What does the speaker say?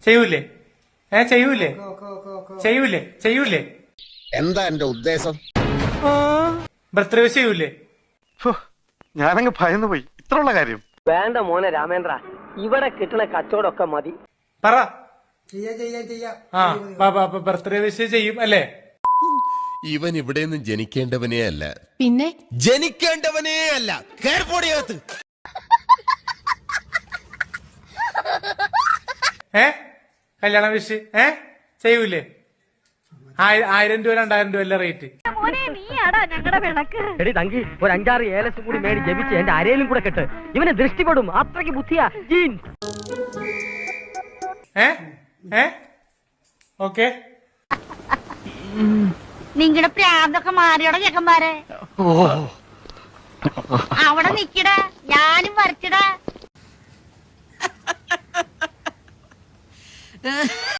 ചെയ്യൂലേ ചെയ്യൂലേ ചെയ്യൂലേ ചെയ്യൂലേ? എന്താ എന്റെ ഉദ്ദേശം? ബർത്ത്ഡേ വിഷ് ചെയ്യൂലേ? ഞാനങ്ങ് ഭയന്നു പോയി. ഇത്രയുള്ള കാര്യം വേണ്ട മോനെ രാമേന്ദ്ര, ഇവിടെ കിട്ടണ കച്ചവടമൊക്കെ മതി. പറ. ബർത്ത്ഡേ വിഷ് ചെയ്യും അല്ലേ? ഇവൻ ഇവിടെ നിന്ന് ജനിക്കേണ്ടവനേ അല്ല, പിന്നെ ജനിക്കേണ്ടവനേ അല്ല. കേർപോടിയകത്ത് കല്യാണ വിഷ് ചെയ്യൂലേ? 1000 രൂപ 2000 രൂപ അല്ല റേറ്റ്. എടി തങ്കി, ഒരു 5-6 ഏലസും കൂടി മേടി ജപിച്ച് എന്റെ അരയിലും കൂടെ കെട്ട്. ഇവന് ദൃഷ്ടിപ്പെടും, അത്രയ്ക്ക് ബുദ്ധിയാ. Jeans okay. നിങ്ങളുടെ പ്രാന്തൊക്കെ മാറിയോടെ ചെക്കന്മാരെ. അവിടെ നിക്കടാ, ഞാനും വരച്ചിടാ.